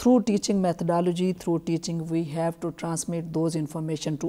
through teaching methodology, through teaching we have to transmit those information to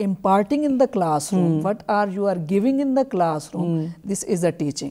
imparting in the classroom, what are you are giving in the classroom, this is a teaching।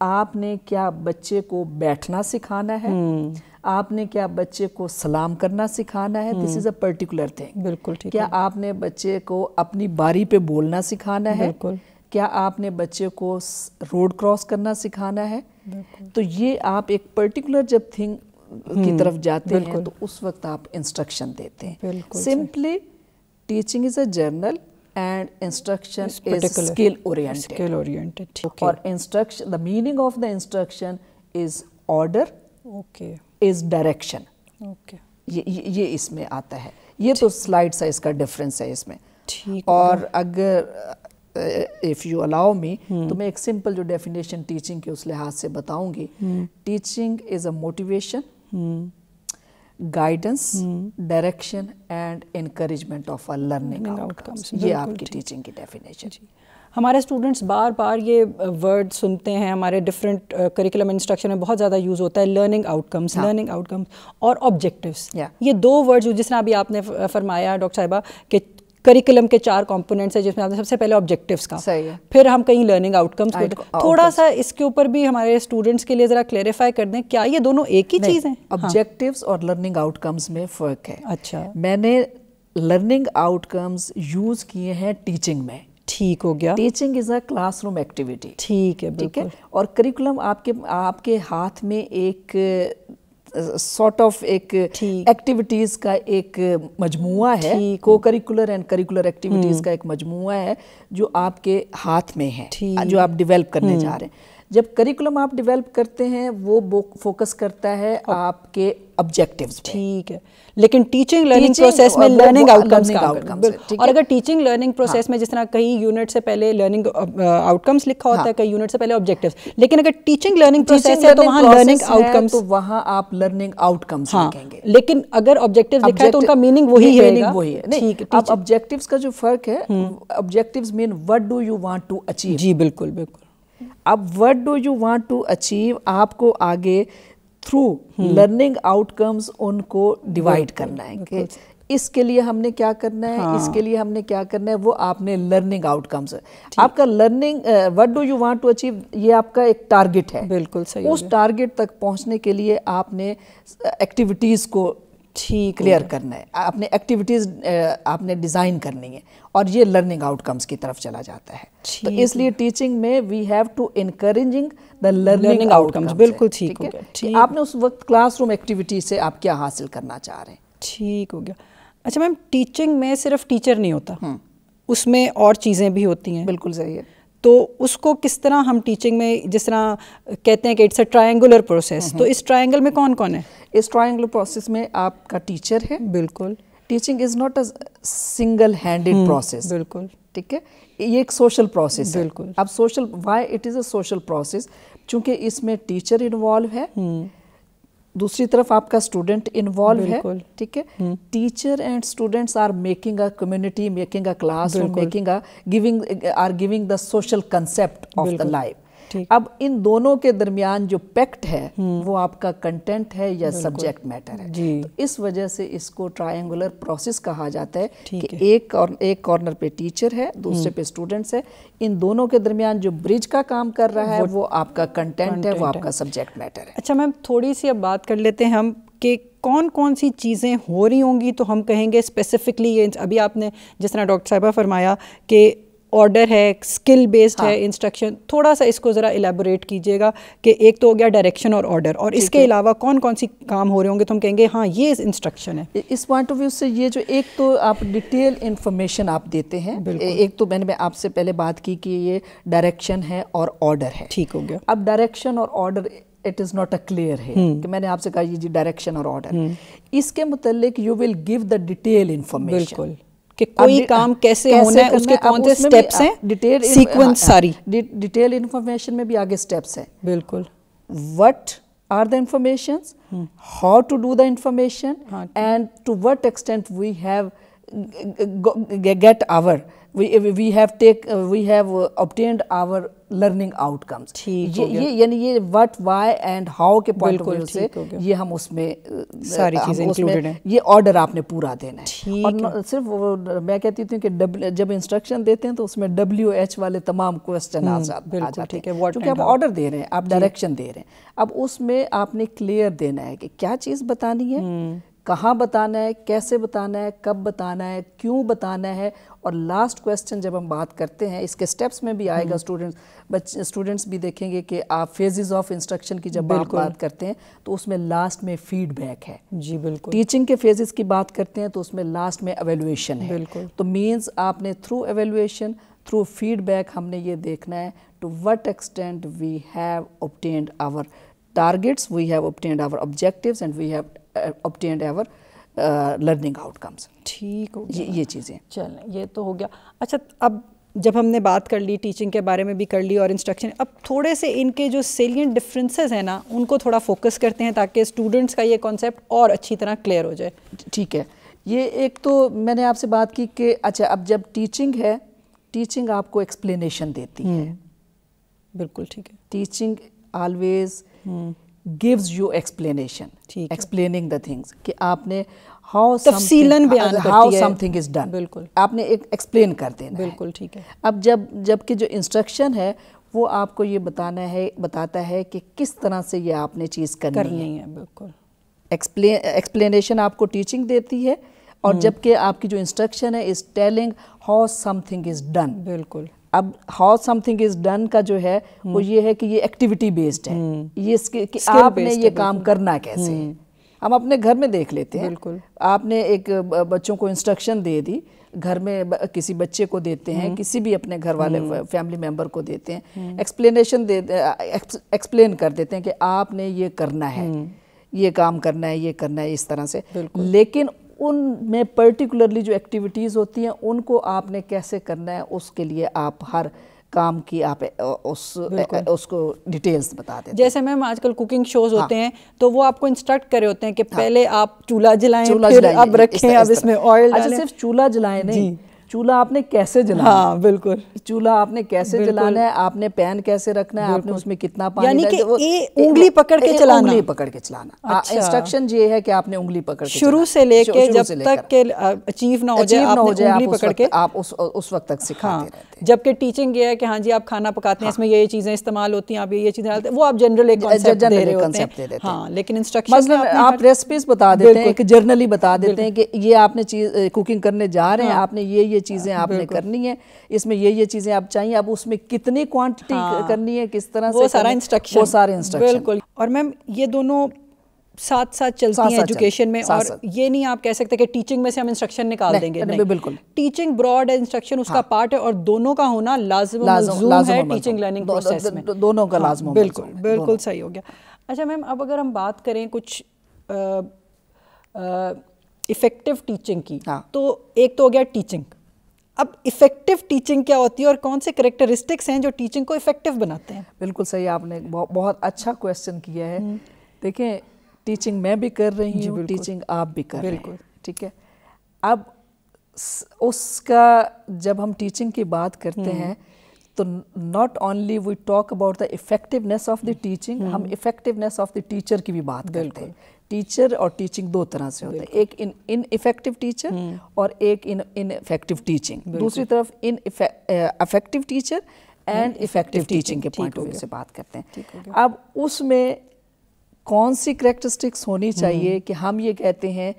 آپ نے کیا بچے کو بیٹھنا سکھانا ہے, آپ نے کیا بچے کو سلام کرنا سکھانا ہے, دس از اے پرٹیکولر تھنگ. بالکل ٹھیک. کیا آپ نے بچے کو اپنی باری پہ بولنا سکھانا ہے, بالکل. کیا آپ نے بچے کو روڈ کراس کرنا سکھانا ہے. تو یہ آپ ایک پرٹیکولر جب تھنگ کی طرف جاتے ہیں تو اس وقت آپ انسٹرکشن دیتے ہیں. Simply teaching is a general and instruction is skill oriented. Or instruction, the meaning of the instruction is order, is direction. یہ اس میں آتا ہے. یہ تو سلائڈ سا اس کا ڈفرینس ہے اس میں. اور اگر if you allow me تو میں ایک سمپل جو ڈیفینیشن ٹیچنگ کے اس لحاظ سے بتاؤں گی. Teaching is a motivation, guidance, direction and encouragement of a learning out comes. یہ آپ کی ٹیچنگ کی ڈیفینیشن. ہمارے اسٹوڈنٹس بار بار یہ ورڈ سنتے ہیں, ہمارے ڈفرینٹ کریکولم انسٹرکشن میں بہت زیادہ یوز ہوتا ہے لرننگ آؤٹ کمز اور آبجیکٹیوز. یہ دو ورڈ جس طرح ابھی آپ نے فرمایا ڈاکٹر صاحبہ کہ کریکولم کے 4 کمپوننٹس ہیں جس میں آپ نے سب سے پہلے آبجیکٹیوز کا, پھر ہم کہیں لرننگ آؤٹ کمز. تھوڑا سا اس کے اوپر بھی ہمارے اسٹوڈنٹس کے لیے ذرا کلیریفائی کر دیں, کیا یہ دونوں ایک ہی چیز ہیں؟ آبجیکٹیوز اور لرننگ آؤٹ کمز میں فرق ہے. اچھا, میں نے لرننگ آؤٹ کمز یوز کیے ہیں ٹیچنگ میں. ٹھیک ہو گیا. Teaching is a class room activity. ٹھیک ہے, ٹھیک ہے. اور کریکولم آپ کے ہاتھ میں ایک سارٹ آف ایک ایکٹیویٹیز کا ایک مجموعہ ہے, کو کریکولر اینڈ کریکولر ایکٹیویٹیز کا ایک مجموعہ ہے جو آپ کے ہاتھ میں ہے, جو آپ ڈیولپ کرنے جا رہے ہیں. جب کریکولم آپ ڈیولپ کرتے ہیں وہ فوکس کرتا ہے آپ کے آبجیکٹیوز پہ. ٹھیک ہے, لیکن ٹیچنگ لرننگ پروسیس میں لرننگ آؤٹ کمز. اور اگر ٹیچنگ لرننگ پروسیس میں جس طرح کئی یونٹ سے پہلے لرننگ آؤٹ کمز لکھا ہوتا ہے, کئی یونٹ سے پہلے آبجیکٹیوز, لیکن اگر ٹیچنگ لرننگ پروسیس ہے تو وہاں لرننگ آؤٹ کمز, تو وہاں آپ لرننگ آؤٹ کمز لکھیں گے. لیکن اگر آبجیکٹیوز لکھا ہے تو ان کا میننگ وہی رہے گا. ٹھیک ہے. اب آبجیکٹیوز کا جو فرق ہے, objectives mean what do you want to achieve. جی بالکل بالکل. اب what do you want to achieve, آپ کو آگے تھرو لرننگ آؤٹ کمز ان کو ڈیوائڈ کرنا ہے کہ اس کے لیے ہم نے کیا کرنا ہے, اس کے لیے ہم نے کیا کرنا ہے. وہ آپ نے لرننگ آؤٹ کمز, آپ کا learning what do you want to achieve, یہ آپ کا ایک ٹارگٹ ہے. بالکل صحیح. اس ٹارگٹ تک پہنچنے کے لیے آپ نے ایکٹیویٹیز کو کلیئر کرنا ہے, اپنے ایکٹیویٹیز آپ نے ڈیزائن کرنی ہے, اور یہ لرننگ آؤٹ کمز کی طرف چلا جاتا ہے. تو اس لیے ٹیچنگ میں we have to encouraging the learning out comes. بالکل ٹھیک ہو گیا. آپ نے اس وقت کلاس روم ایکٹیویٹی سے آپ کیا حاصل کرنا چاہ رہے ہیں. ٹھیک ہو گیا. اچھا میم, ٹیچنگ میں صرف ٹیچر نہیں ہوتا, اس میں اور چیزیں بھی ہوتی ہیں. بالکل صحیح ہے. تو اس کو کس طرح ہم ٹیچنگ میں, جس طرح کہتے ہیں کہ اٹس اے ٹرائنگولر پروسیس, تو اس ٹرائنگل میں کون کون ہے؟ اس ٹرائنگولر پروسیس میں آپ کا ٹیچر ہے. بالکل. Teaching is not a single handed process. بالکل ٹھیک ہے. یہ ایک سوشل پروسیس ہے. بالکل. اب social, why it is a social process, چونکہ اس میں ٹیچر انوالو ہے, دوسری طرف آپ کا اسٹوڈنٹ انوالو ہے. ٹھیک ہے. Teacher and students are making a community, making a classroom, making a are giving the social concept of the life. اب ان دونوں کے درمیان جو پیکٹ ہے وہ آپ کا کنٹینٹ ہے یا سبجیکٹ میٹر ہے. تو اس وجہ سے اس کو ٹرائنگولر پروسیس کہا جاتا ہے کہ ایک کارنر پہ ٹیچر ہے, دوسرے پہ اسٹوڈنٹس ہے, ان دونوں کے درمیان جو برج کا کام کر رہا ہے وہ آپ کا کنٹینٹ ہے, وہ آپ کا سبجیکٹ میٹر ہے. اچھا میم, تھوڑی سی اب بات کر لیتے ہیں ہم کہ کون کون سی چیزیں ہو رہی ہوں گی, تو ہم کہیں گے اسپیسیفکلی یہ ابھی آپ نے جس طرح ڈاکٹر صاحبہ فرمایا کہ آرڈر ہے, اسکل بیسڈ ہے انسٹرکشن, تھوڑا سا اس کو ذرا الیبوریٹ کیجیے گا کہ ایک تو ہو گیا ڈائریکشن اور آرڈر, اور اس کے علاوہ کون کون سی کام ہو رہے ہوں گے تو ہم کہیں گے ہاں یہ انسٹرکشن ہے. اس پوائنٹ آف ویو سے یہ جو ایک تو آپ ڈیٹیل انفارمیشن آپ دیتے ہیں, ایک تو میں نے آپ سے پہلے بات کی کہ یہ ڈائریکشن ہے اور آرڈر ہے. ٹھیک ہو گیا. اب ڈائریکشن اور order it is not a clear ہے کہ میں نے آپ سے کہا یہ جی ڈائریکشن اور آرڈر, اس کے متعلق you will give the detail information. بالکل, کہ کوئی کام کیسے ہونا ہے, اس کے کون سے سٹیپس ہیں, سیکوینس ساری ڈیٹیل انفارمیشن میں بھی آگے سٹیپس ہیں. بالکل. What are the informations, how to do the information, and to what extent we have get our, we have obtained our learning out comes. یہ یعنی یہ وٹ وائی اینڈ ہاؤ کے point of view سے یہ ہم اس میں ساری چیزیں انکلوڈڈ ہیں. یہ آرڈر آپ نے پورا دینا ہے. اور صرف میں کہتی ہوں کہ جب انسٹرکشن دیتے ہیں تو اس میں WH والے تمام کوسچن آ جاتے ہیں, کیونکہ آپ آرڈر دے رہے ہیں, آپ ڈائریکشن دے رہے ہیں. اب اس میں آپ نے کلیئر دینا ہے کہ کیا چیز بتانی ہے, کہاں بتانا ہے, کیسے بتانا ہے, کب بتانا ہے, کیوں بتانا ہے. اور لاسٹ کویسچن جب ہم بات کرتے ہیں, اس کے سٹیپس میں بھی آئے گا, اسٹوڈنٹس بھی دیکھیں گے کہ آپ فیزز آف انسٹرکشن کی جب آپ بات کرتے ہیں تو اس میں لاسٹ میں فیڈ بیک ہے. جی بالکل. ٹیچنگ کے فیزز کی بات کرتے ہیں تو اس میں لاسٹ میں ایویلویشن ہے. تو مینز آپ نے through evaluation, through feedback ہم نے یہ دیکھنا ہے to what extent we have obtained our targets, we have obtained our objectives and we have obtained our learning outcomes. ٹھیک ہو گیا. یہ چیزیں چلیں, یہ تو ہو گیا. اچھا, اب جب ہم نے بات کر لی ٹیچنگ کے بارے میں بھی کر لی اور انسٹرکشن, اب تھوڑے سے ان کے جو سیلینٹ ڈفرینسز ہیں نا ان کو تھوڑا فوکس کرتے ہیں تاکہ اسٹوڈنٹس کا یہ کانسیپٹ اور اچھی طرح کلیئر ہو جائے. ٹھیک ہے. یہ ایک تو میں نے آپ سے بات کی کہ اچھا اب جب ٹیچنگ ہے, ٹیچنگ آپ کو ایکسپلینیشن دیتی ہے. بالکل ٹھیک ہے. Teaching always gives you explanation, explaining the things کہ آپ نے how something is done. بالکل. آپ نے ایک ایکسپلین کر دینا. بالکل ٹھیک ہے. اب جب کہ جو انسٹرکشن ہے وہ آپ کو یہ بتاتا ہے کہ کس طرح سے یہ آپ نے چیز کرنی ہے. بالکل. ایکسپلینیشن آپ کو ٹیچنگ دیتی ہے, اور جب کہ آپ کی جو انسٹرکشن ہے is telling how something is done. بالکل. اب how some thing is done کا جو ہے وہ یہ ہے کہ یہ ایکٹیویٹی بیسڈ ہے, یہ کہ آپ نے یہ کام کرنا کیسے. ہم اپنے گھر میں دیکھ لیتے ہیں, آپ نے ایک بچوں کو انسٹرکشن دے دی, گھر میں کسی بچے کو دیتے ہیں, کسی بھی اپنے گھر والے فیملی ممبر کو دیتے ہیں, ایکسپلین کر دیتے ہیں کہ آپ نے یہ کرنا ہے, یہ کام کرنا ہے, یہ کرنا ہے اس طرح سے. لیکن ان میں پرٹیکولرلی جو ایکٹیویٹیز ہوتی ہیں ان کو آپ نے کیسے کرنا ہے, اس کے لیے آپ ہر کام کی آپ اس کو ڈیٹیلز بتا دیتے ہیں. جیسے میم آج کل کوکنگ شوز ہوتے ہیں تو وہ آپ کو انسٹرکٹ کرے ہوتے ہیں کہ پہلے آپ چولہا جلائیں, پھر اب رکھیں, اب اس میں آئل ڈالیں. اچھا, صرف چولہا جلائیں نہیں, چولہا آپ نے کیسے جلانا ہے. ہاں بالکل. چولہا آپ نے کیسے جلانا ہے, آپ نے پین کیسے رکھنا ہے, آپ نے اس میں کتنا پانی, یعنی کہ انگلی پکڑ کے چلانا. انگلی پکڑ کے چلانا. انسٹرکشن یہ ہے کہ آپ نے انگلی پکڑ کے شروع سے لے کے جب تک کہ اچیو نہ ہو جائے آپ نے انگلی پکڑ کے آپ اس وقت تک سکھاتے رہتے ہیں. جبکہ ٹیچنگ یہ ہے کہ ہاں جی آپ کھانا پکاتے ہیں, اس میں یہ چیزیں استعمال ہوتی ہیں, آپ یہ چیزیں ڈالتے ہیں, وہ آپ جنرل ایک کانسیپٹ دے رہے ہوتے ہیں. ہاں, لیکن انسٹرکشن میں آپ ریسپیز بتا دیتے ہیں, کہ جرنلی بتا دیتے ہیں کہ یہ آپ نے چیز کوکنگ کرنے جا رہے ہیں, آپ نے یہ چیزیں آپ نے کرنی ہے, اس میں یہ چیزیں آپ چاہیے, اب اس میں کتنی کوانٹٹی کرنی ہے, کس طرح سے, وہ سارا انسٹرکشن. وہ سارے انسٹرکشن. بالکل. اور میم یہ دونوں ساتھ ساتھ چلتی ہیں ایجوکیشن میں, اور یہ نہیں آپ کہہ سکتے کہ ٹیچنگ میں سے ہم انسٹرکشن نکال دیں گے. بالکل. ٹیچنگ براڈ انسٹرکشن اس کا پارٹ ہے, اور دونوں کا ہونا لازم ہے ٹیچنگ لرننگ پروسیس میں. دونوں کا لازم. بالکل بالکل صحیح ہو گیا. اچھا میم, اب اگر ہم بات کریں کچھ افیکٹو ٹیچنگ کی, تو ایک تو ہو گیا ٹیچنگ. اب افیکٹو ٹیچنگ کیا ہوتی ہے اور کون سے کریکٹرسٹکس ہیں جو ٹیچنگ کو افیکٹو بناتے ہیں؟ بالکل صحیح, آپ نے بہت اچھا کویسچن کیا ہے. دیکھیں, ٹیچنگ میں بھی کر رہی ہوں, ٹیچنگ آپ بھی کر رہے ہیں. ٹھیک ہے. اب اس کا جب ہم ٹیچنگ کی بات کرتے ہیں تو not only we talk about the effectiveness of the teaching, ہم افیکٹونیس آف دی ٹیچر کی بھی بات کرتے ہیں. ٹیچر اور ٹیچنگ دو طرح سے ہوتا ہے, ایک ان افیکٹو ٹیچر اور ایک ان افیکٹو ٹیچنگ. دوسری طرف ان effective teacher and effective teaching کے پوائنٹ آف ویو سے بات کرتے ہیں. اب اس میں کون سی کریکٹرسٹکس ہونی چاہیے کہ ہم یہ کہتے ہیں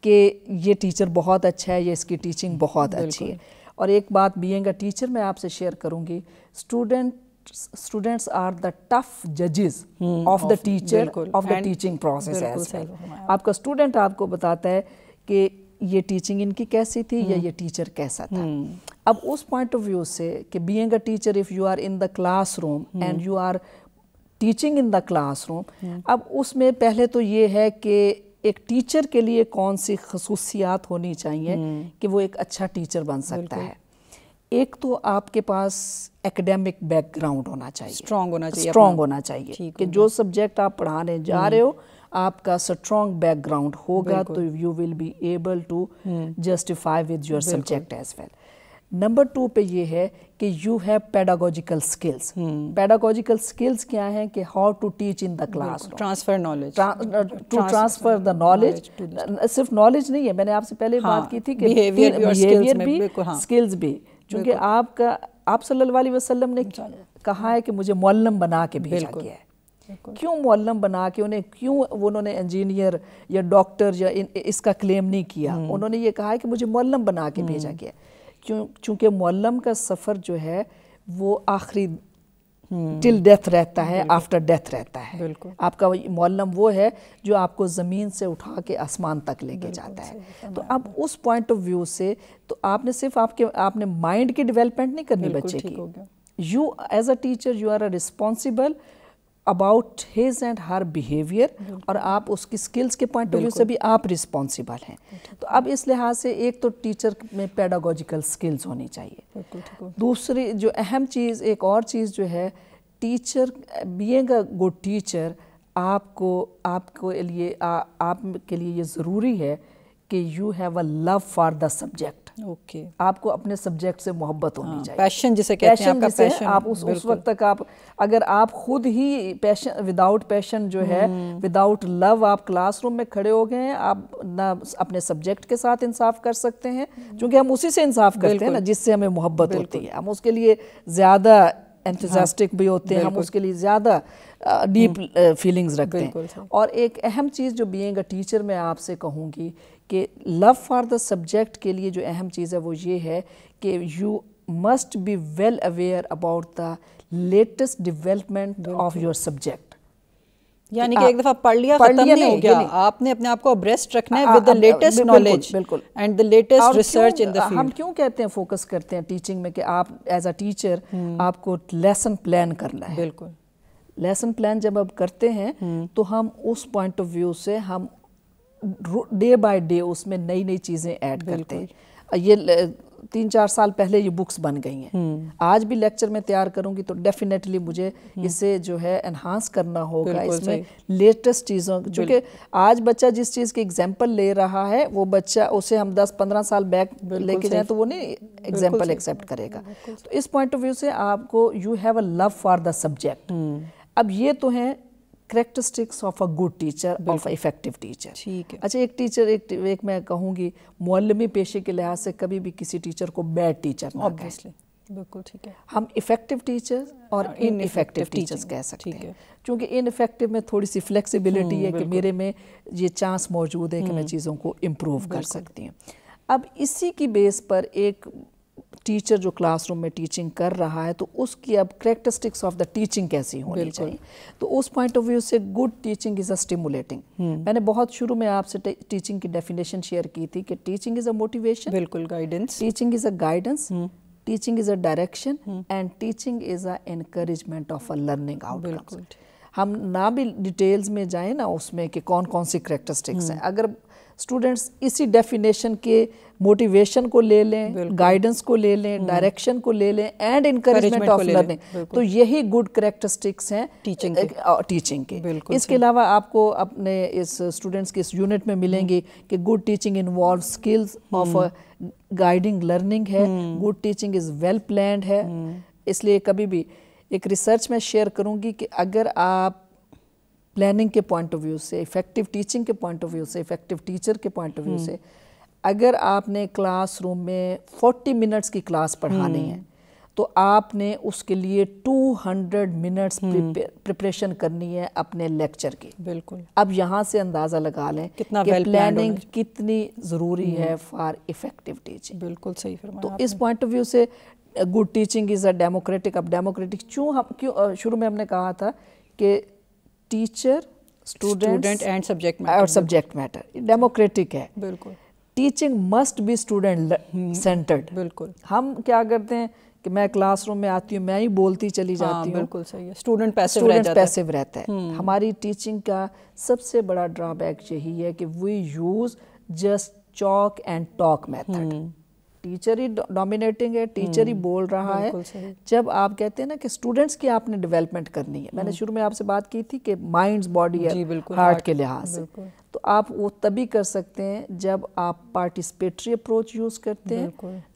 کہ یہ ٹیچر بہت اچھا ہے یا اس کی ٹیچنگ بہت اچھی ہے. اور ایک بات بینگ اے ٹیچر میں آپ سے شیئر کروں گی, students are the tough judges of the teacher, of the teaching process as well. آپ کا اسٹوڈنٹ آپ کو بتاتا ہے کہ یہ ٹیچنگ ان کی کیسی تھی یا یہ ٹیچر کیسا تھا. اب اس پوائنٹ آف ویو سے کہ being a teacher, if you are in the classroom and you are teaching in the classroom, اب اس میں پہلے تو یہ ہے کہ ایک ٹیچر کے لیے کون سی خصوصیات ہونی چاہیے کہ وہ ایک اچھا ٹیچر بن سکتا ہے. ایک تو آپ کے پاس ایکڈیمک بیک گراؤنڈ ہونا چاہیے, اسٹرانگ ہونا چاہیے کہ جو سبجیکٹ آپ پڑھانے جا رہے ہو آپ کا اسٹرانگ بیک گراؤنڈ ہوگا تو you will be able to justify with your subject as well. Number 2 پہ یہ ہے کہ you have pedagogical skills. Pedagogical skills کیا ہیں کہ how to teach in the class, transfer knowledge, to transfer the knowledge. صرف نالج نہیں ہے، میں نے آپ سے پہلے بات کی تھی کہ بیہیویئر بھی، سکلز بھی. چونکہ آپ صلی اللہ علیہ وسلم نے کہا ہے کہ مجھے معلم بنا کے بھیجا گیا ہے. کیوں معلم بنا کے انہوں نے انجینئر یا ڈاکٹر یا اس کا کلیم نہیں کیا. انہوں نے یہ کہا ہے کہ مجھے معلم بنا کے بھیجا گیا ہے. چونکہ معلم کا سفر جو ہے وہ آخری ٹل ڈیتھ رہتا ہے، آفٹر ڈیتھ رہتا ہے. آپ کا معلم وہ ہے جو آپ کو زمین سے اٹھا کے آسمان تک لے کے جاتا ہے. تو اب اس پوائنٹ آف ویو سے تو آپ نے صرف آپ نے مائنڈ کی ڈیولپمنٹ نہیں کرنی بچے کی. You as a teacher you are a responsible about his and her behavior، اور آپ اس کی سکلز کے پوائنٹ آف ویو سے بھی آپ رسپانسیبل ہیں. تو اب اس لحاظ سے ایک تو ٹیچر میں پیڈاگوجیکل سکلز ہونی چاہیے. دوسری جو اہم چیز، ایک اور چیز جو ہے، teacher being a good teacher, آپ کے لیے یہ ضروری ہے کہ you have a love for the subject. آپ کو اپنے سبجیکٹ سے محبت ہونی چاہیے. پیشن جسے کہتے ہیں، آپ کا پیشن. آپ اس وقت تک اگر آپ خود ہی پیشن، وداؤٹ پیشن جو ہے، وداؤٹ لو آپ کلاس روم میں کھڑے ہو گئے ہیں، آپ نہ اپنے سبجیکٹ کے ساتھ انصاف کر سکتے ہیں، کیونکہ ہم اسی سے انصاف کرتے ہیں نا جس سے ہمیں محبت ہوتی ہے. ہم اس کے لیے زیادہ انتھوزیاسٹک بھی ہوتے ہیں، ہم اس کے لیے زیادہ ڈیپ فیلنگز رکھتے ہیں. اور ایک اہم چیز جو بینگ اے ٹیچر میں آپ سے کہوں گی کہ لو فار دا سبجیکٹ کے لیے جو اہم چیز ہے وہ یہ ہے کہ you must be well aware about the latest development of your subject. یعنی کہ ایک دفعہ پڑھ لیا ختم نہیں ہو گیا، آپ نے اپنے آپ کو ابریسٹ رکھنا ہے with the latest knowledge and the latest research in the field. ہم کیوں کہتے ہیں فوکس کرتے ہیں ٹیچنگ میں کہ آپ ایز اے ٹیچر آپ کو لیسن پلان کرنا ہے. بالکل. لیسن پلان جب آپ کرتے ہیں تو ہم اس پوائنٹ آف ویو سے ہم ڈے بائی ڈے اس میں نئی نئی چیزیں ایڈ کرتے ہیں. یہ 3-4 سال پہلے یہ بکس بن گئی ہیں. آج بھی لیکچر میں تیار کروں گی تو ڈیفینیٹلی مجھے اسے جو ہے انہانس کرنا ہوگا، اس میں لیٹسٹ چیزوں، چونکہ آج بچہ جس چیز کی ایگزامپل لے رہا ہے وہ بچہ اسے ہم 10-15 سال بیک لے کے جائیں تو وہ نہیں ایگزامپل ایکسیپٹ کرے گا. تو اس پوائنٹ آف ویو سے آپ کو you have a love for the subject. اب یہ تو ہیں characteristics of a good teacher, of a effective teacher. اچھا، ایک ٹیچر ایک میں کہوں گی معلمی پیشے کے لحاظ سے کبھی بھی کسی ٹیچر کو بیڈ ٹیچر نہ کہیں. بالکل ٹھیک ہے. ہم افیکٹو ٹیچرز اور ان افیکٹو ٹیچرز کہہ سکتے ہیں، چونکہ ان افیکٹو میں تھوڑی سی فلیکسیبلٹی ہے کہ میرے میں یہ چانس موجود ہے کہ میں چیزوں کو امپروو کر سکتی ہوں. اب اسی کی بیس پر ایک ٹیچر جو کلاس روم میں ٹیچنگ کر رہا ہے تو اس کی اب کریکٹرسٹکس آف دا ٹیچنگ کیسی ہونی چاہیے. تو اس پوائنٹ آف ویو سے good teaching is a stimulating. میں نے بہت شروع میں آپ سے ٹیچنگ کی ڈیفینیشن شیئر کی تھی کہ ٹیچنگ از اے موٹیویشن. بالکل. Guidance. Teaching is a guidance, teaching is a direction and teaching is a encouragement of a learning out comes. ہم نہ بھی ڈیٹیلز میں جائیں نا اس میں کہ کون کون سی کریکٹرسٹکس ہیں، اگر اسٹوڈنٹس اسی ڈیفینیشن کے موٹیویشن کو لے لیں، گائیڈنس کو لے لیں، ڈائریکشن کو لے لیں اینڈ انکریجمنٹ آف لرننگ، تو یہی گڈ کریکٹرسٹکس ہیں ٹیچنگ کے. اس کے علاوہ آپ کو اپنے اس اسٹوڈنٹس کے اس یونٹ میں ملیں گی کہ good teaching involve skills of guiding learning ہے، good teaching is well planned ہے. اس لیے کبھی بھی ایک ریسرچ میں شیئر کروں گی کہ اگر آپ پلاننگ کے پوائنٹ آف ویو سے، افیکٹو ٹیچنگ کے پوائنٹ آف ویو سے، افیکٹو ٹیچر کے پوائنٹ آف ویو سے، اگر آپ نے کلاس روم میں 40 منٹس کی کلاس پڑھانی ہے تو آپ نے اس کے لیے 200 منٹس پریپریشن کرنی ہے اپنے لیکچر کی. بالکل. اب یہاں سے اندازہ لگا لیں کہ پلاننگ کتنی ضروری ہے فار افیکٹو ٹیچنگ. بالکل صحیح فرمایا. تو اس پوائنٹ آف ویو سے good teaching is a democratic. اب ڈیموکریٹک کیوں شروع میں ہم نے کہا تھا کہ teacher, student and subject matter democratic ہے. بالکل. Teaching must be student centred. بالکل. ہم کیا کرتے ہیں کہ میں کلاس روم میں آتی ہوں، میں ہی بولتی چلی جاتی ہوں. بالکل صحیح ہے. اسٹوڈنٹ پیسو رہتا ہے. ہماری ٹیچنگ کا سب سے بڑا ڈرا بیک یہی ہے کہ we use just chalk and talk method. Teacher ہی ڈومینیٹنگ ہے, ٹیچر ہی بول رہا ہے. جب آپ کہتے ہیں نا کہ اسٹوڈنٹس کی آپ نے ڈیولپمنٹ کرنی ہے, میں نے شروع میں آپ سے بات کی تھی کہ مائنڈز, باڈی اور ہارٹ کے لحاظ سے, تو آپ وہ تبھی کر سکتے ہیں جب آپ پارٹیسپیٹری اپروچ یوز کرتے ہیں,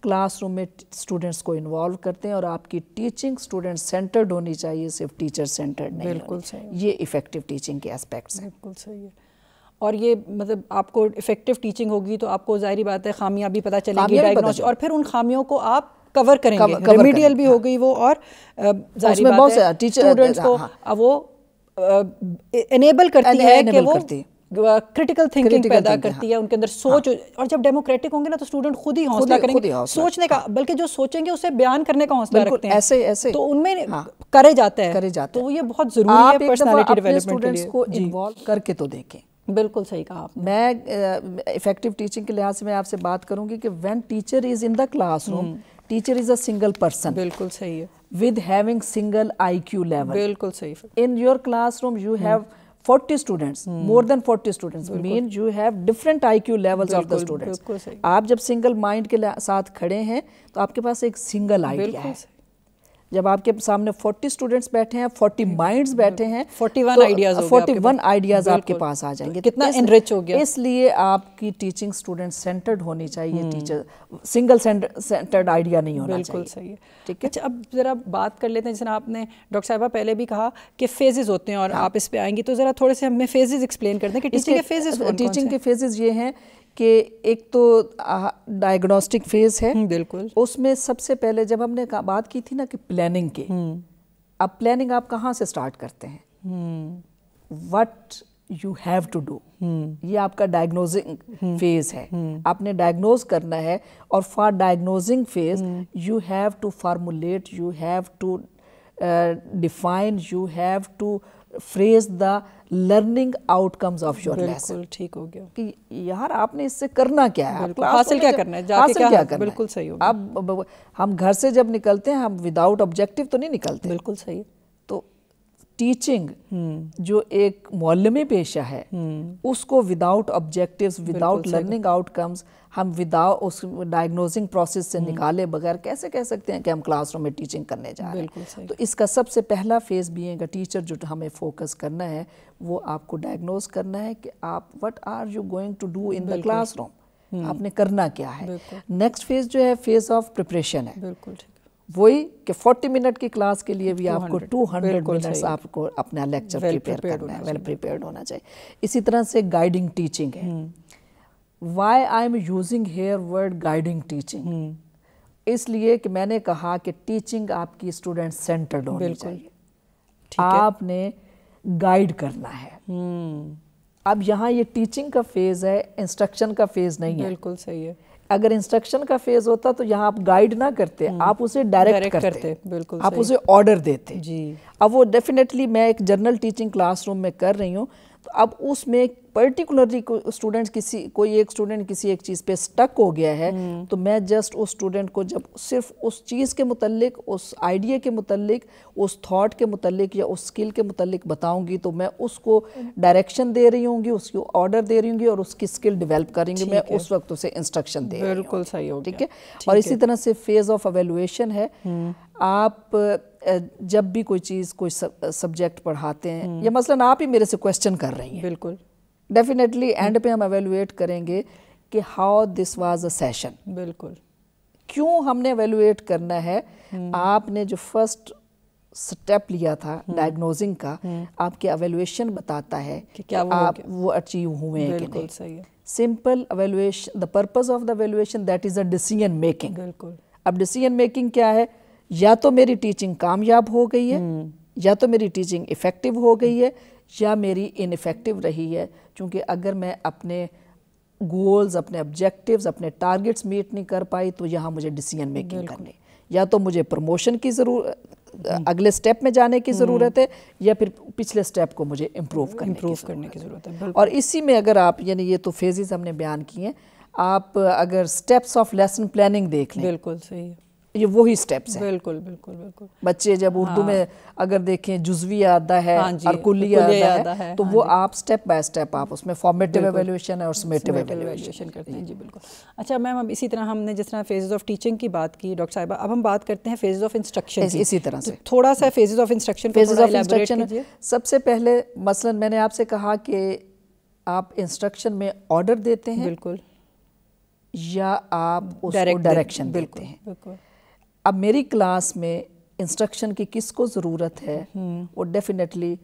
کلاس روم میں اسٹوڈنٹس کو انوالو کرتے ہیں, اور آپ کی ٹیچنگ اسٹوڈنٹ سینٹرڈ ہونی چاہیے, صرف ٹیچر سینٹرڈ نہیں. بالکل صحیح, یہ افیکٹو ٹیچنگ کے اسپیکٹس ہیں. بالکل صحیح ہے. اور یہ مطلب آپ کو افیکٹو ٹیچنگ ہوگی تو آپ کو ظاہری بات ہے خامیاں بھی پتہ چلیں گی, ڈائگنوس, اور پھر ان خامیوں کو آپ کور کریں گے. ریمیڈیل بھی ہو گئی وہ, اور ظاہری بات ہے اسٹوڈنٹس کو وہ انیبل کرتی ہے کہ وہ کرٹیکل تھنکنگ پیدا کرتی ہے ان کے اندر, سوچ. اور جب ڈیموکریٹک ہوں گے نا تو اسٹوڈنٹ خود ہی حوصلہ کریں گے سوچنے کا, بلکہ جو سوچیں گے اسے بیان کرنے کا حوصلہ رکھتے ہیں, ایسے تو ان میں کرے جاتا ہے. تو یہ بہت ضروری ہے پرسنالٹی ڈیولپمنٹ کے لیے. کو انوالو کر کے تو دیکھیں. بالکل صحیح کہا آپ نے. میں افیکٹو ٹیچنگ کے لحاظ سے میں آپ سے بات کروں گی کہ when teacher is in the class room, teacher is a single person. بالکل صحیح ہے. With having single IQ level. بالکل صحیح. In your class room you have 40 students, more than 40 students, mean you have different IQ levels of the students. آپ جب single mind کے ساتھ کھڑے ہیں تو آپ کے پاس ایک سنگل آئیڈیا ہے. جب آپ کے سامنے 40 اسٹوڈنٹس بیٹھے ہیں, 40 مائنڈز بیٹھے ہیں, 41 آئیڈیاز آپ کے پاس آ جائیں گے. کتنا انرچ ہو گیا. اس لیے آپ کی ٹیچنگ اسٹوڈنٹ سینٹرڈ ہونی چاہیے, ٹیچر سنگل سینٹرڈ آئیڈیا نہیں ہونا چاہیے. بالکل صحیح ہے. ٹھیک ہے. اچھا, اب ذرا بات کر لیتے ہیں, جس طرح آپ نے ڈاکٹر صاحبہ پہلے بھی کہا کہ فیزز ہوتے ہیں, اور آپ اس پہ آئیں گی, تو ذرا تھوڑے سے ہمیں فیزز ایکسپلین کر دیں کہ ٹیچنگ کے فیزز. ٹیچنگ کے فیزز یہ ہیں کہ ایک تو ڈائگنوسٹک فیز ہے. بالکل. اس میں سب سے پہلے جب ہم نے بات کی تھی نا کہ پلاننگ کے, اب پلاننگ آپ کہاں سے سٹارٹ کرتے ہیں؟ What you have to do, یہ آپ کا ڈائگنوزنگ فیز ہے. آپ نے ڈائگنوز کرنا ہے, اور for diagnosing phase you have to formulate, you have to define, you have to phrase the learning outcomes of your lesson. بالکل ٹھیک ہو گیا کہ یار آپ نے اس سے کرنا کیا ہے, حاصل کیا کرنا ہے, جا کے کیا کرنا ہے. بالکل صحیح ہو گیا. اب ہم گھر سے جب نکلتے ہیں ہم وداؤٹ آبجیکٹو تو نہیں نکلتے. بالکل صحیح. تو ٹیچنگ جو ایک معلمی پیشہ ہے, اس کو without objectives, without learning out comes, ہم وداؤٹ اس ڈائگنوزنگ پروسیس سے نکالے بغیر کیسے کہہ سکتے ہیں کہ ہم کلاس روم میں ٹیچنگ کرنے جا رہے ہیں. تو اس کا سب سے پہلا فیز بھی ہے کہ ٹیچر جو ہمیں فوکس کرنا ہے وہ آپ کو ڈائگنوز کرنا ہے کہ آپ what are you going to do in the classroom, آپ نے کرنا کیا ہے. نیکسٹ فیز جو ہے فیز آف پریپریشن ہے. بالکل وہی کہ 40 منٹ کی کلاس کے لیے بھی آپ کو 200 منٹس آپ کو اپنا لیکچر پریپیئر کرنا ہے, ویل پریپیئرڈ ہونا چاہیے. اسی طرح سے گائیڈنگ ٹیچنگ ہے. Why I am using here word guiding teaching, اس لیے کہ میں نے کہا کہ ٹیچنگ آپ کی اسٹوڈنٹ سینٹرڈ ہونی چاہیے. آپ نے گائیڈ کرنا ہے. اب یہاں یہ ٹیچنگ کا فیز ہے, انسٹرکشن کا فیز نہیں ہے. بالکل صحیح ہے. اگر انسٹرکشن کا فیز ہوتا تو یہاں آپ گائیڈ نہ کرتے, آپ اسے ڈائریکٹ کرتے, آپ اسے آرڈر دیتے. اب وہ ڈیفینیٹلی میں ایک جنرل ٹیچنگ کلاس روم میں کر رہی ہوں, تو اب اس میں پرٹیکولرلی اسٹوڈنٹ کوئی ایک اسٹوڈنٹ کسی ایک چیز پہ سٹک ہو گیا ہے, تو میں جسٹ اس اسٹوڈنٹ کو جب صرف اس چیز کے متعلق, اس آئیڈیا کے متعلق, اس تھاٹ کے متعلق یا اس اسکل کے متعلق بتاؤں گی, تو میں اس کو ڈائریکشن دے رہی ہوں گی, اس کو آرڈر دے رہی ہوں گی, اور اس کی اسکل ڈیولپ کریں گی. میں اس وقت اسے انسٹرکشن دے رہی ہوں. بالکل صحیح ہو گیا. ٹھیک ہے. اور اسی طرح سے فیز آف ایویلویشن ہے. آپ جب بھی کوئی چیز, کوئی سبجیکٹ پڑھاتے ہیں, یا مثلاً آپ ہی میرے سے کویسچن کر رہی ہیں, بالکل ڈیفینیٹلی اینڈ پہ ہم ایویلویٹ کریں گے کہ how this was a session. بالکل. کیوں ہم نے ایویلویٹ کرنا ہے؟ آپ نے جو فرسٹ سٹیپ لیا تھا ڈائگنوزنگ کا, آپ کی ایویلویشن بتاتا ہے کہ آپ وہ اچیو ہوئے ہیں کہ نہیں. صحیح ہے. Simple evaluation, the purpose of the evaluation that is a decision making. بالکل. اب ڈیسیژن میکنگ کیا ہے؟ یا تو میری ٹیچنگ کامیاب ہو گئی ہے, یا تو میری ٹیچنگ افیکٹو ہو گئی ہے, یا میری ان افیکٹو رہی ہے. چونکہ اگر میں اپنے گولز, اپنے آبجیکٹیوز, اپنے ٹارگٹس میٹ نہیں کر پائی, تو یہاں مجھے ڈیسیژن میکنگ کرنی, یا تو مجھے پروموشن کی ضرورت, اگلے سٹیپ میں جانے کی ضرورت ہے, یا پھر پچھلے سٹیپ کو مجھے امپروو کرنے کی ضرورت ہے. اور اسی میں اگر آپ, یعنی یہ تو فیزز ہم نے بیان کی ہیں, آپ اگر سٹیپس آف لیسن پلاننگ دیکھ لیں. بالکل صحیح ہے. یہ وہی سٹیپس ہیں. بالکل بالکل بالکل. بچے جب اردو میں اگر دیکھیں جزوی آدھا ہے اور کلی آدھا ہے تو وہ آپ سٹیپ بائی سٹیپ آپ اس میں فارمیٹیو ایویلیویشن ہے اور سمیٹیو ایویلیویشن کرتے ہیں. جی بالکل. اچھا میم اب اسی طرح ہم نے جس طرح فیزز آف ٹیچنگ کی بات کی ڈاکٹر صاحبہ, اب ہم بات کرتے ہیں فیزز آف انسٹرکشن کی. اسی طرح سے تھوڑا سا فیزز آف انسٹرکشن کو تھوڑا الیبوریٹ کیجیے. سب سے پہلے مثلا میں نے آپ سے کہا کہ آپ انسٹرکشن میں آرڈر دیتے ہیں بالکل یا آپ اس کو ڈائریکشن دیتے ہیں. بالکل. اب میری کلاس میں انسٹرکشن کی کس کو ضرورت ہے, وہ definitely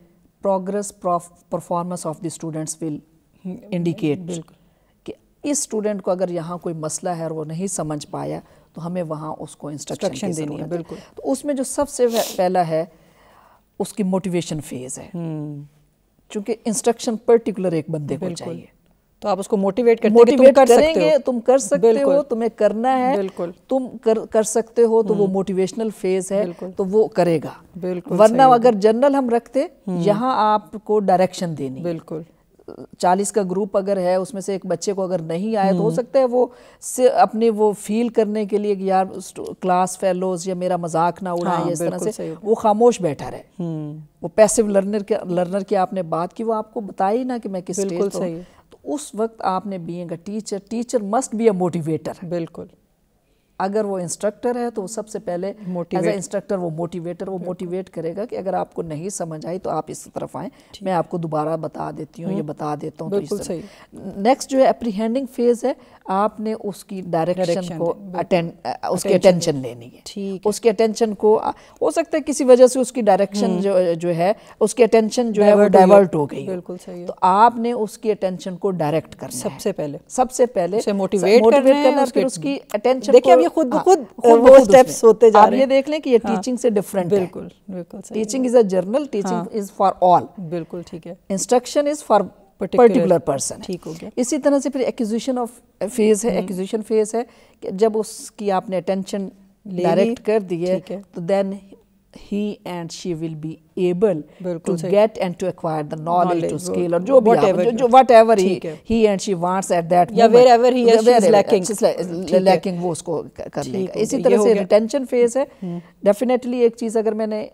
progress performance of the students will indicate کہ اس اسٹوڈنٹ کو اگر یہاں کوئی مسئلہ ہے اور وہ نہیں سمجھ پایا تو ہمیں وہاں اس کو انسٹرکشن دینی ہے. بالکل. تو اس میں جو سب سے پہلا ہے اس کی موٹیویشن فیز ہے, چونکہ انسٹرکشن پرٹیکولر ایک بندے کو چاہیے تو آپ اس کو موٹیویٹ کریں گے, تم کر سکتے ہو, تمہیں کرنا ہے, تم کر سکتے ہو, تو وہ موٹیویشنل فیز ہے تو وہ کرے گا. ورنہ اگر جنرل ہم رکھتے یہاں آپ کو ڈائریکشن دینی. بالکل. 40 کا گروپ اگر ہے اس میں سے ایک بچے کو اگر نہیں آئے تو ہو سکتا ہے وہ اپنے وہ فیل کرنے کے لیے کہ یار کلاس فیلوز یا میرا مذاق نہ اڑائیں یا اس طرح سے وہ خاموش بیٹھا رہے. وہ پیسو لرنر کی آپ نے بات کی, وہ آپ کو بتائی نا کہ میں کس اسٹیج پر ہوں, تو اس وقت آپ نے being a teacher must be a motivator. بالکل. اگر وہ انسٹرکٹر ہے تو سب سے پہلے ایز اے انسٹرکٹر وہ موٹیویٹر, وہ موٹیویٹ کرے گا کہ اگر آپ کو نہیں سمجھ آئی تو آپ اس طرف آئیں, میں آپ کو دوبارہ بتا دیتی ہوں, یہ بتا دیتا ہوں. بالکل صحیح. نیکسٹ جو ہے اپریہینڈنگ فیز ہے, آپ نے اس کی ڈائریکشن کو اس کی اٹینشن لینی ہے. اس کی اٹینشن کو ہو سکتا ہے کسی وجہ سے اس کی ڈائریکشن جو ہے اس کی اٹینشن جو ہے وہ ڈائیورٹ ہو گئی. بالکل صحیح. تو آپ نے اس کی اٹینشن کو ڈائریکٹ کرنا ہے سب سے پہلے موٹیویٹ کرنا, پھر اس کی اٹینشن کو خود بخود وہ سٹیپس ہوتے جا رہے ہیں. آپ یہ دیکھ لیں کہ یہ ٹیچنگ سے ڈیفرنٹ ہے. بالکل بالکل. Teaching is a general, teaching is for all. بالکل ٹھیک ہے. Instruction is for particular person. ٹھیک ہو گیا. اسی طرح سے پھر ایکوزیشن آف فیز ہے. ایکوزیشن فیز ہے کہ جب اس کی آپ نے اٹینشن ڈائریکٹ کر دی ہے تو دین he and she will be able to get and to acquire the knowledge, to scale, or جو بھی whatever he and she wants at that moment, wherever he is lacking وہ اس کو کر لے گا. اسی طرح سے ریٹینشن فیز ہے. ڈیفینیٹلی ایک چیز اگر میں نے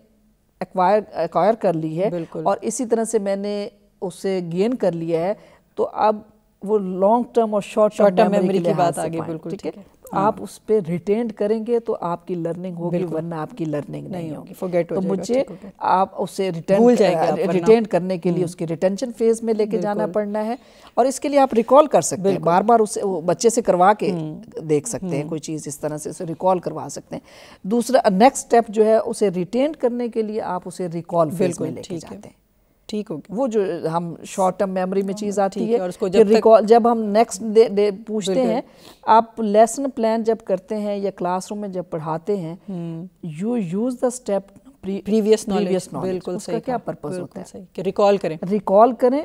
ایکوائر کر لی ہے اور اسی طرح سے میں نے اسے گین کر لیا ہے تو اب وہ لانگ ٹرم اور شارٹ ٹرم میموری کی بات آگے. بالکل ٹھیک ہے. آپ اس پہ ریٹینڈ کریں گے تو آپ کی لرننگ ہوگی, ورنہ آپ کی لرننگ نہیں ہوگی. تو مجھے آپ اسے ریٹینڈ کرنے کے لیے اس کی ریٹینشن فیز میں لے کے جانا پڑنا ہے, اور اس کے لیے آپ ریکال کر سکتے ہیں, بار بار اسے بچے سے کروا کے دیکھ سکتے ہیں, کوئی چیز اس طرح سے اسے ریکال کروا سکتے ہیں. دوسرا نیکسٹ اسٹیپ جو ہے اسے ریٹینڈ کرنے کے لیے آپ اسے ریکال فیز میں لے کے جاتے ہیں. ٹھیک ہو گیا. وہ جو ہم شارٹ ٹرم میموری میں چیز آتی ہے, جب ہم نیکسٹ ڈے پوچھتے ہیں, آپ لیسن پلان جب کرتے ہیں یا کلاس روم میں جب پڑھاتے ہیں, you use the step previous knowledge. بالکل. اس کا کیا پرپز ہوتا ہے کہ ریکال کریں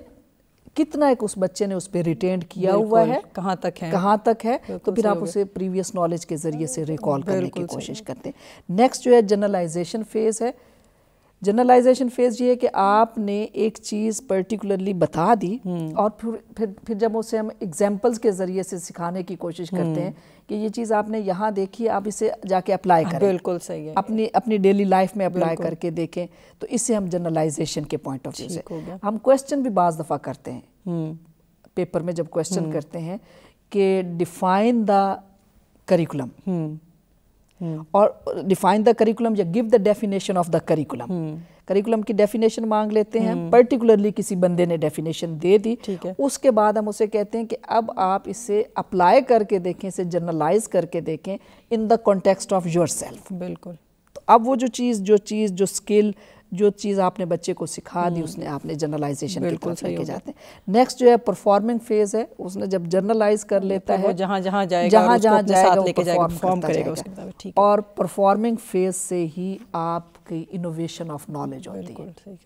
کتنا ایک اس بچے نے اس پہ ریٹینڈ کیا ہوا ہے, کہاں تک ہے, تو پھر آپ اسے پریویس نالج کے ذریعے سے ریکال کرنے کی کوشش کرتے ہیں. نیکسٹ جو ہے جنرلائزیشن فیز ہے. جنرلائزیشن فیز یہ ہے کہ آپ نے ایک چیز پرٹیکولرلی بتا دی اور پھر جب اسے ہم ایگزامپلز کے ذریعے سے سکھانے کی کوشش کرتے ہیں کہ یہ چیز آپ نے یہاں دیکھی, آپ اسے جا کے اپلائی کریں. بالکل صحیح ہے. اپنی ڈیلی لائف میں اپلائی کر کے دیکھیں, تو اس سے ہم جنرلائزیشن کے پوائنٹ آف ویو سے ہم کویسچن بھی بعض دفعہ کرتے ہیں پیپر میں. جب کویسچن کرتے ہیں کہ ڈیفائن دا کریکولم, اور ڈیفائن دا کریکولم یا give the definition of the curriculum. Curriculum کی ڈیفینیشن مانگ لیتے ہیں, پرٹیکولرلی کسی بندے نے ڈیفینیشن دے دی, اس کے بعد ہم اسے کہتے ہیں کہ اب آپ اسے اپلائی کر کے دیکھیں, اسے جنرلائز کر کے دیکھیں in the context of yourself. بالکل. تو اب وہ جو اسکل جو چیز آپ نے بچے کو سکھا دی اس نے آپ نے جنرلائزیشن کی طرف لے کے جاتے ہیں. نیکسٹ جو ہے پرفارمنگ فیز ہے. اس نے جب جرنلائز کر لیتا ہے جہاں جائے گا پرفارم کرے گا اس کے مطابق. اور پرفارمنگ فیز سے ہی آپ کی انوویشن آف نالج ہوتی ہے.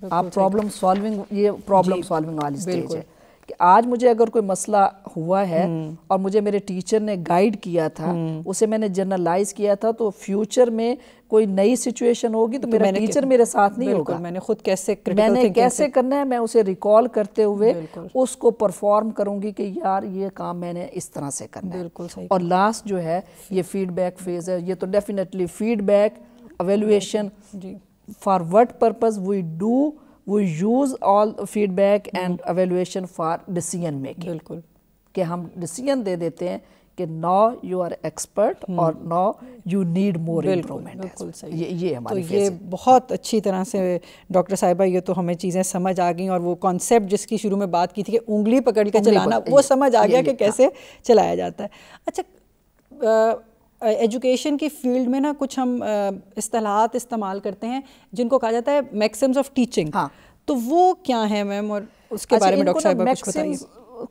آپ پرابلم سالونگ, یہ پرابلم سالونگ والی سٹیج ہے کہ کہ آج مجھے اگر کوئی مسئلہ ہوا ہے اور مجھے میرے ٹیچر نے گائیڈ کیا تھا, اسے میں نے جنرلائز کیا تھا, تو فیوچر میں کوئی نئی سچویشن ہوگی تو میرا ٹیچر میرے ساتھ نہیں ہوگا, میں نے خود کیسے کرنا ہے, میں اسے ریکال کرتے ہوئے اس کو پرفارم کروں گی کہ یار یہ کام میں نے اس طرح سے کرنا ہے. اور لاسٹ جو ہے یہ فیڈ بیک فیز ہے. یہ تو definitely feedback, evaluation, for what purpose we use all feedback and evaluation for decision making. بالکل, کہ ہم ڈیسیجن دے دیتے ہیں کہ now you are expert اور now you need more improvement. بالکل صحیح. یہ ہماری تو یہ بہت اچھی طرح سے ڈاکٹر صاحبہ یہ تو ہمیں چیزیں سمجھ آ گئیں, اور وہ کانسیپٹ جس کی شروع میں بات کی تھی کہ انگلی پکڑ کے چلانا, وہ سمجھ آ گیا کہ کیسے چلایا جاتا ہے. اچھا, ایجوکیشن کی فیلڈ میں نا کچھ ہم اصطلاحات استعمال کرتے ہیں جن کو کہا جاتا ہے میکسمز آف ٹیچنگ, تو وہ کیا ہیں میم, اور اس کے بارے میں ڈاکٹر صاحبہ کچھ بتائیے.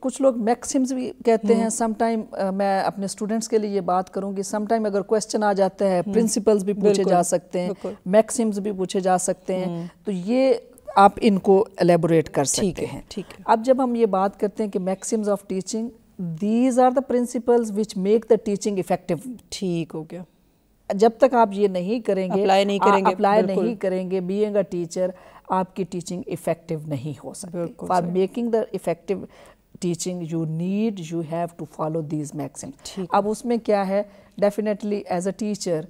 کچھ لوگ میکسمز بھی کہتے ہیں. سم ٹائم میں اپنے اسٹوڈنٹس کے لیے یہ بات کروں گی, سم ٹائم اگر کویسچن آ جاتا ہے پرنسپلز بھی پوچھے جا سکتے ہیں, میکسمز بھی پوچھے جا سکتے ہیں, تو یہ آپ ان کو ایلیبوریٹ کر سکتے ہیں. اب جب ہم یہ بات کرتے ہیں کہ maxims of teaching, these are the principles which make the teaching effective. ٹھیک ہو گیا. جب تک آپ یہ نہیں کریں گے, اپلائی نہیں کریں گے, being a teacher, آپ کی ٹیچنگ افیکٹو نہیں ہو سکتی. For making the effective teaching you have to follow these maxims. اب اس میں کیا ہے, definitely as a teacher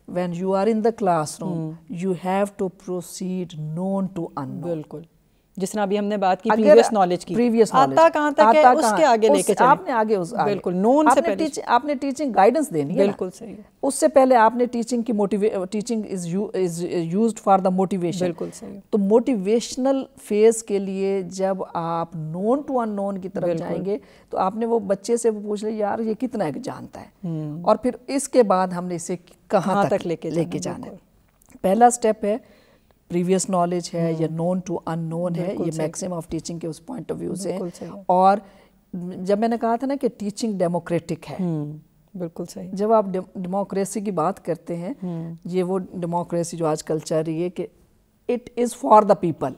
when you are in the classroom you have to proceed known to unknown. بالکل, جس طرح ابھی ہم نے بات کی پریویس نالج کی, آتا کہاں تک ہے اس کے آگے لے کے چلیں. آپ نے آگے بالکل نون سے پہلے آپ نے ٹیچنگ گائیڈنس دینی ہے. بالکل صحیح. اس سے پہلے آپ نے ٹیچنگ کی teaching is used for the motivation. بالکل صحیح. تو موٹیویشنل فیز کے لیے جب آپ نون ٹو ان نون کی طرف جائیں گے تو آپ نے وہ بچے سے پوچھ لیں یار یہ کتنا جانتا ہے, اور پھر اس کے بعد ہم نے اسے کہاں تک لے کے جانا ہے. پہلا سٹیپ ہے پریویس نالج ہے یا نون ٹو ان نون ہے, یہ میکسم آف ٹیچنگ کے اس پوائنٹ آف ویو سے. اور جب میں نے کہا تھا نا کہ ٹیچنگ ڈیموکریٹک ہے, بالکل صحیح. جب آپ ڈیموکریسی کی بات کرتے ہیں, یہ وہ ڈیموکریسی جو آج کل چل رہی ہے کہ it is for the people.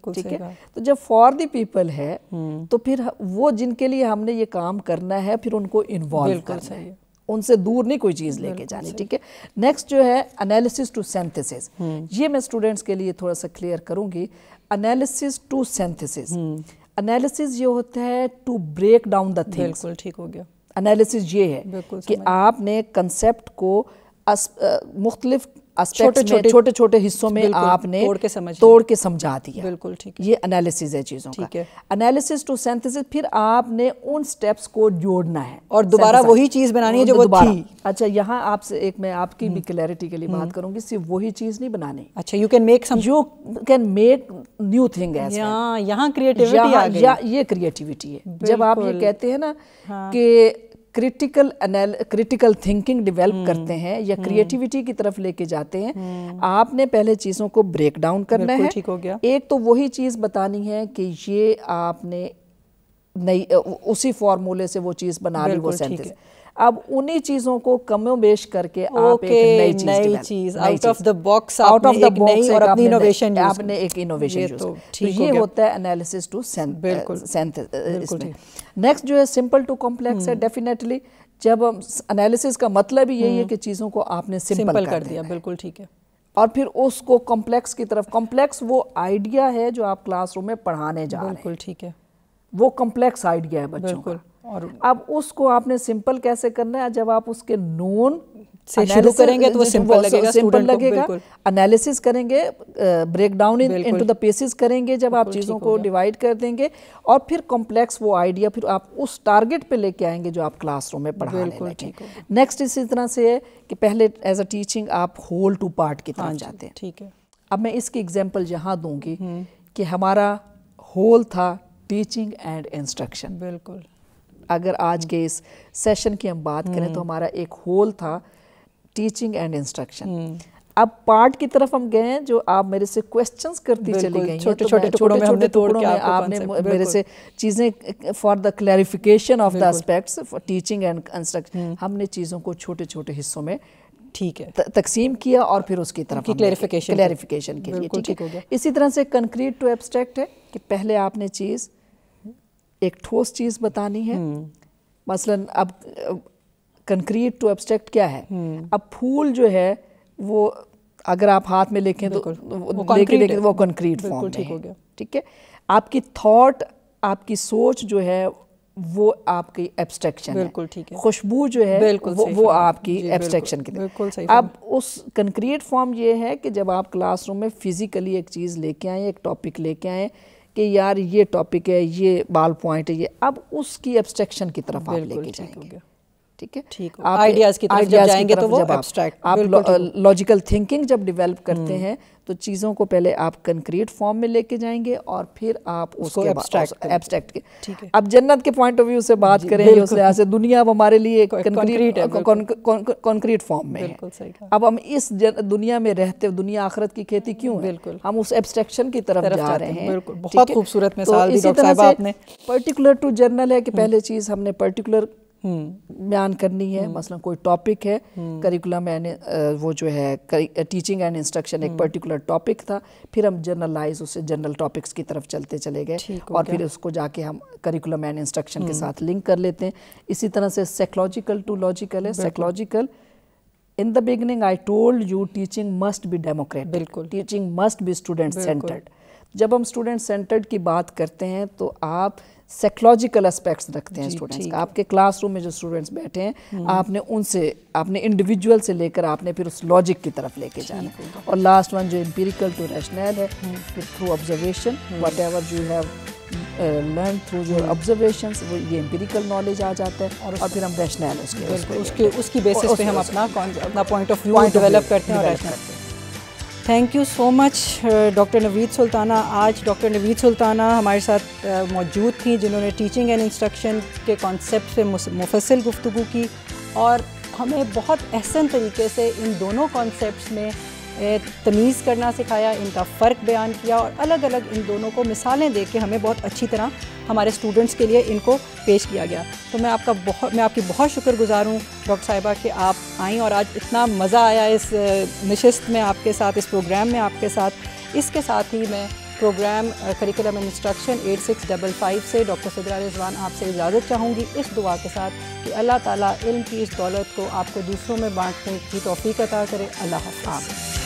ٹھیک ہے, تو جب فار دی پیپل ہے تو پھر وہ جن کے لیے ہم نے یہ کام کرنا ہے پھر ان کو انوالو کرنا ہے, ان سے دور نہیں کوئی چیز لے کے جانی. ٹھیک ہے. نیکسٹ جو ہے انالیسس ٹو سینتھسس, یہ میں اسٹوڈنٹس کے لیے تھوڑا سا کلیئر کروں گی. انالیسس ٹو سینتھسس, انالیسس یہ ہوتا ہے to break down the things. بالکل ٹھیک ہو گیا. انالیسس یہ ہے کہ آپ نے کنسیپٹ کو مختلف چھوٹے چھوٹے حصوں میں آپ نے توڑ کے سمجھا دیا. بالکل ٹھیک. یہ انالیسس ہے چیزوں کا. انالیسس ٹو سینتھسس, پھر آپ نے ان سٹیپس کو جوڑنا ہے اور دوبارہ وہی چیز بنانی ہے جو وہ تھی. اچھا, یہاں آپ سے ایک میں آپ کی بھی کلیئرٹی کے لیے بات کروں گی, صرف وہی چیز نہیں بنانی. اچھا, you can make new thing as well. یہاں کریٹیوٹی آ گئی. یہ کریٹیوٹی ہے. جب آپ یہ کہتے ہیں نا کہ کریٹیکل تھنکنگ ڈیولپ کرتے ہیں یا کریٹیوٹی کی طرف لے کے جاتے ہیں, آپ نے پہلے چیزوں کو بریک ڈاؤن کرنا ہے. ٹھیک ہو گیا. ایک تو وہی چیز بتانی ہے کہ یہ آپ نے نئی اسی فارمولے سے وہ چیز بنا لی, وہ سینتھس. اب انہی چیزوں کو کم و بیش کر کے آپ ایک نئی چیز آؤٹ آف دا باکس آپ نے ایک انوویشن یوز. تو یہ ہوتا ہے انالیسس ٹو سینتھس. نیکسٹ جو ہے سمپل ٹو کمپلیکس ہے. ڈیفینیٹلی جب انالیسس کا مطلب ہی یہی ہے کہ چیزوں کو آپ نے سمپل کر دیا. بالکل ٹھیک ہے. اور پھر اس کو کمپلیکس کی طرف, کمپلیکس وہ آئیڈیا ہے جو آپ کلاس روم میں پڑھانے جا رہے ہیں. بالکل ٹھیک ہے. وہ کمپلیکس آئیڈیا ہے بچوں کا. اور اب اس کو آپ نے سمپل کیسے کرنا ہے, جب آپ اس کے نون سے شروع کریں گے تو وہ سمپل لگے گا. انالیسس کریں گے, break down into the pieces کریں گے جب آپ چیزوں کو ڈیوائڈ کر دیں گے, اور پھر کمپلیکس وہ آئیڈیا پھر آپ اس ٹارگٹ پہ لے کے آئیں گے جو آپ کلاس روم میں پڑھانے لگیں. نیکسٹ اسی طرح سے ہے کہ پہلے ایز اے ٹیچنگ آپ ہول ٹو پارٹ کی طرف جاتے ہیں. ٹھیک ہے. اب میں اس کی ایگزامپل یہاں دوں گی کہ ہمارا ہول تھا ٹیچنگ اینڈ انسٹرکشن. بالکل. اگر آج کے اس سیشن کی ہم بات کریں تو ہمارا ایک ہول تھا ٹیچنگ اینڈ انسٹرکشن. اب پارٹ کی طرف ہم گئے ہیں جو آپ میرے سے کویسچنز کرتی چلی گئی ہیں, چھوٹے چھوٹے ٹکڑوں میں آپ نے میرے سے چیزیں for the clarification of the aspects teaching and instruction, ہم نے چیزوں کو چھوٹے چھوٹے حصوں میں ٹھیک ہے تقسیم کیا اور پھر اس کی طرف کلیریفیکیشن کے لیے. ٹھیک ہے. اسی طرح سے کنکریٹ ٹو ایبسٹریکٹ ہے کہ پہلے آپ نے چیز ایک ٹھوس چیز بتانی ہے. مثلاً اب کنکریٹ ٹو ایبسٹریکٹ کیا ہے؟ اب پھول جو ہے وہ اگر آپ ہاتھ میں لکھیں تو لے کے دیکھیں وہ کنکریٹ فارم میں ہے. ٹھیک ہے. آپ کی تھاٹ، آپ کی سوچ جو ہے وہ آپ کی ایبسٹریکشن ہے. خوشبو جو ہے وہ آپ کی ایبسٹریکشن کی. اب اس کنکریٹ فارم یہ ہے کہ جب آپ کلاس روم میں فزیکلی ایک چیز لے کے آئیں، ایک ٹاپک لے کے آئیں کہ یار یہ ٹاپک ہے، یہ بال پوائنٹ ہے، یہ اب اس کی ایبسٹریکشن کی طرف آپ لے کے جائیں گے. ٹھیک ہے. آئیڈیاز کی طرف جب جائیں گے تو وہ ایبسٹریکٹ. آپ لاجیکل تھنکنگ جب ڈیولپ کرتے ہیں تو چیزوں کو پہلے آپ کنکریٹ فارم میں لے کے جائیں گے اور پھر آپ اس کو ایبسٹریکٹ کے. اب جنت کے پوائنٹ آف ویو سے بات کریں گے اس لحاظ سے دنیا اب ہمارے لیے کنکریٹ فارم میں ہے. اب ہم اس دنیا میں رہتے، دنیا آخرت کی کھیتی کیوں ہے؟ ہم اس ایبسٹریکشن کی طرف جا رہے ہیں. بہت خوبصورت مثال دی ڈاکٹر صاحبہ آپ نے. پرٹیکولر ٹو جرنل ہے کہ پہلے چیز ہم نے پرٹیکولر بیان کرنی ہے. مثلا کوئی ٹاپک ہے، کریکولم وہ جو ہے ٹیچنگ اینڈ انسٹرکشن ایک پرٹیکولر ٹاپک تھا، پھر ہم جرنلائز اسے جرنل ٹاپکس کی طرف چلتے چلے گئے اور پھر اس کو جا کے ہم کریکولم اینڈ انسٹرکشن کے ساتھ لنک کر لیتے ہیں. اسی طرح سے سائیکولوجیکل ٹو لاجیکل ہے. Psychological in the beginning I told you teaching must be democratic. teaching must be student centered. جب ہم اسٹوڈنٹ سینٹرڈ کی بات کرتے ہیں تو آپ سائیکولوجیکل اسپیکٹس رکھتے ہیں اسٹوڈنٹس کا. آپ کے کلاس روم میں جو اسٹوڈنٹس بیٹھے ہیں آپ نے ان سے، آپ نے انڈیویجول سے لے کر آپ نے پھر اس لاجک کی طرف لے کے جانا. اور لاسٹ ون جو امپیریکل ٹو ریشنل ہے، پھر through observation what ever you have learn through your observations, وہ یہ امپیریکل نالج آ جاتا ہے. اور پھر ہم ریشنل اس کی بیسس پہ ہم اپنا پوائنٹ آف ویو ڈیولپ کرتے ہیں. Thank you so much doctor Naveed Sultana. آج ڈاکٹر نوید سلطانہ ہمارے ساتھ موجود تھیں جنہوں نے ٹیچنگ اینڈ انسٹرکشن کے کانسیپٹ پہ مفصل گفتگو کی اور ہمیں بہت احسن طریقے سے ان دونوں کانسیپٹس میں تمیز کرنا سکھایا، ان کا فرق بیان کیا اور الگ الگ ان دونوں کو مثالیں دے کے ہمیں بہت اچھی طرح ہمارے اسٹوڈنٹس کے لیے ان کو پیش کیا گیا. تو میں آپ کی بہت شکر گزار ہوں ڈاکٹر صاحبہ کہ آپ آئیں اور آج اتنا مزہ آیا اس نشست میں آپ کے ساتھ، اس پروگرام میں آپ کے ساتھ. اس کے ساتھ ہی میں پروگرام کریکولم اینڈ انسٹرکشن 8655 سے ڈاکٹر صدرہ رضوان آپ سے اجازت چاہوں گی اس دعا کے ساتھ کہ اللہ تعالیٰ علم کی اس دولت کو آپ کو دوسروں میں بانٹنے کی توفیق عطا کرے. اللہ حافظ.